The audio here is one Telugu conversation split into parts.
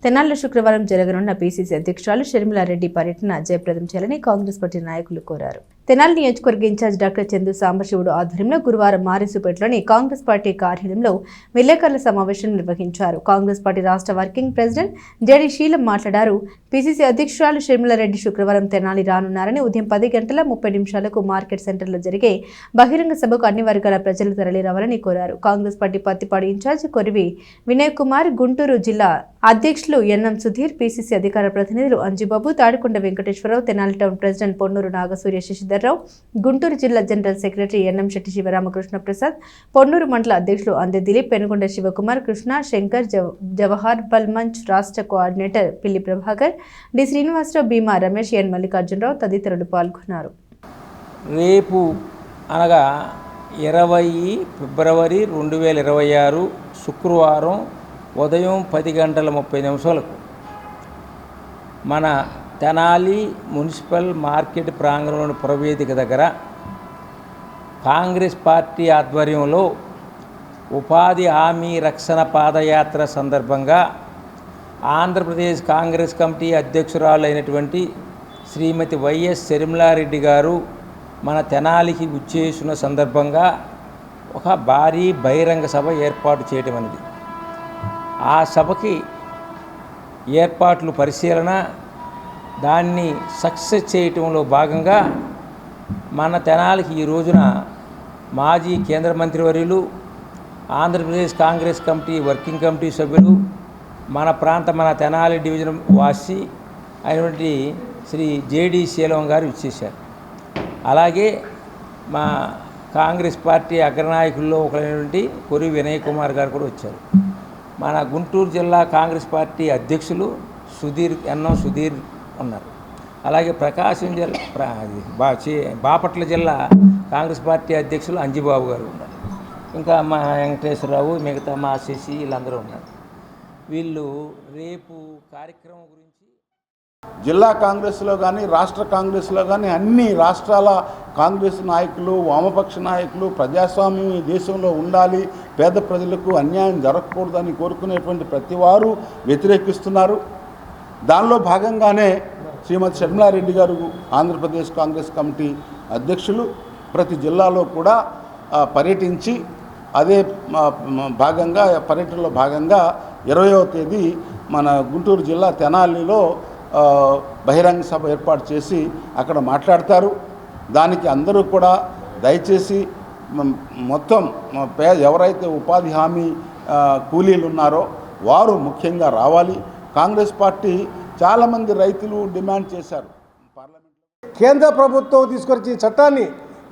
తెనాలిలో శుక్రవారం జరగనున్న పీసీసీ అధ్యక్షురాలు షర్మిలారెడ్డి పర్యటన జయప్రదం చేయాలని కాంగ్రెస్ పార్టీ నాయకులు కోరారు. తెనాలి నియోజకవర్గ ఇన్ఛార్జ్ డాక్టర్ చందు సాంబశివుడు ఆధ్వర్యంలో గురువారం మారిసుపేటలోని కాంగ్రెస్ పార్టీ కార్యాలయంలో విలేకరుల సమావేశం నిర్వహించారు. కాంగ్రెస్ పార్టీ రాష్ట్ర వర్కింగ్ ప్రెసిడెంట్ జేడి శీలం మాట్లాడారు. పీసీసీ అధ్యక్షురాలు షర్మిలారెడ్డి శుక్రవారం తెనాలి రానున్నారని, ఉదయం 10:30 మార్కెట్ సెంటర్లో జరిగే బహిరంగ సభకు అన్ని వర్గాల ప్రజలు తరలిరావాలని కోరారు. కాంగ్రెస్ పార్టీ పత్తిపాడు ఇన్ఛార్జ్ కొరివి వినయ్ కుమార్, గుంటూరు జిల్లా అధ్యక్షులు ఎన్ఎం సుధీర్, పీసీసీ అధికార ప్రతినిధులు అంజుబాబు, తాడికొండ వెంకటేశ్వరరావు, తెనాలి టౌన్ ప్రెసిడెంట్ పొన్నూరు నాగసూర్య శశిధర్రావు, గుంటూరు జిల్లా general secretary N M Shetty Sivaramakrishna Prasad, Ponnur మండల అధ్యక్షులు అందే దిలీప్, పెనుగొండ శివకుమార్, కృష్ణ, శంకర్, జవహర్ బల్మంచ్ రాష్ట్ర కోఆర్డినేటర్ పిల్లి ప్రభాకర్, డి శ్రీనివాసరావు, భీమా రమేష్, ఎన్ మల్లికార్జునరావు తదితరులు పాల్గొన్నారు. రేపు అనగా 20 ఫిబ్రవరి 2026 శుక్రవారం ఉదయం 10:30 మన తెనాలి మున్సిపల్ మార్కెట్ ప్రాంగణంలోని పురవేదిక దగ్గర కాంగ్రెస్ పార్టీ ఆధ్వర్యంలో ఉపాధి హామీ రక్షణ పాదయాత్ర సందర్భంగా ఆంధ్రప్రదేశ్ కాంగ్రెస్ కమిటీ అధ్యక్షురాలైనటువంటి శ్రీమతి వైఎస్ షర్మిలారెడ్డి గారు మన తెనాలికి విచ్చేసిన సందర్భంగా ఒక భారీ బహిరంగ సభ ఏర్పాటు చేయడం అనేది. ఆ సభకి ఏర్పాట్లు పరిశీలన, దాన్ని సక్సెస్ చేయటంలో భాగంగా మన తెనాలికి ఈ రోజున మాజీ కేంద్ర మంత్రివర్యులు, Andhra Pradesh Congress committee working committee సభ్యులు, మన తెనాలి డివిజన్ వాసి అయినటువంటి శ్రీ జేడి శీలం గారు ఇచ్చేశారు. అలాగే మా కాంగ్రెస్ పార్టీ అగ్రనాయకుల్లో ఒకరైనటువంటి కొరి వినయ్ కుమార్ గారు కూడా వచ్చారు. మన గుంటూరు జిల్లా కాంగ్రెస్ పార్టీ అధ్యక్షులు ఎన్ఎం సుధీర్ ఉన్నారు. అలాగే ప్రకాశం జిల్లా బాపట్ల జిల్లా కాంగ్రెస్ పార్టీ అధ్యక్షులు అంజిబాబు గారు ఉన్నారు. ఇంకా మా వెంకటేశ్వరరావు, మిగతా మా శశి, వీళ్ళందరూ ఉన్నారు. వీళ్ళు రేపు కార్యక్రమం గురించి జిల్లా కాంగ్రెస్లో కానీ రాష్ట్ర కాంగ్రెస్లో కానీ అన్ని రాష్ట్రాల కాంగ్రెస్ నాయకులు, వామపక్ష నాయకులు ప్రజాస్వామ్యం ఈ దేశంలో ఉండాలి, పేద ప్రజలకు అన్యాయం జరగకూడదని కోరుకునేటువంటి ప్రతి వారు వ్యతిరేకిస్తున్నారు. దానిలో భాగంగానే శ్రీమతి షర్మిలారెడ్డి గారు ఆంధ్రప్రదేశ్ కాంగ్రెస్ కమిటీ అధ్యక్షులు ప్రతి జిల్లాలో కూడా పర్యటించి అదే భాగంగా పర్యటనలో భాగంగా 20వ తేదీ మన గుంటూరు జిల్లా తెనాలిలో బహిరంగ సభ ఏర్పాటు చేసి అక్కడ మాట్లాడతారు. దానికి అందరూ కూడా దయచేసి మొత్తం ఎవరైతే ఉపాధి హామీ కూలీలు ఉన్నారో వారు ముఖ్యంగా రావాలి. కాంగ్రెస్ పార్టీ చాలామంది రైతులు డిమాండ్ చేశారు. పార్లమెంట్లో కేంద్ర ప్రభుత్వం తీసుకొచ్చి చట్టాన్ని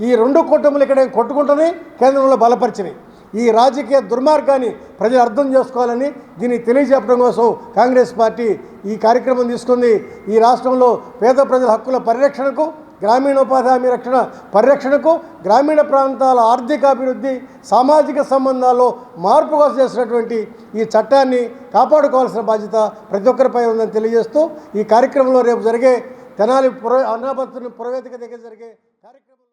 ఈ రెండు కూటములు ఇక్కడ కొట్టుకుంటున్నాయి, కేంద్రంలో బలపరిచినాయి. ఈ రాజకీయ దుర్మార్గాన్ని ప్రజలు అర్థం చేసుకోవాలని దీన్ని తెలియజెప్పడం కోసం కాంగ్రెస్ పార్టీ ఈ కార్యక్రమం తీసుకుంది. ఈ రాష్ట్రంలో పేద ప్రజల హక్కుల పరిరక్షణకు, గ్రామీణోపాధి హామీ రక్షణ పరిరక్షణకు, గ్రామీణ ప్రాంతాల ఆర్థికాభివృద్ధి, సామాజిక సంబంధాల్లో మార్పు కోసం చేసినటువంటి ఈ చట్టాన్ని కాపాడుకోవాల్సిన బాధ్యత ప్రతి ఒక్కరిపై ఉందని తెలియజేస్తూ ఈ కార్యక్రమంలో రేపు జరిగే తెనాలి అమరావతి పురవేదిక దగ్గర జరిగే కార్యక్రమం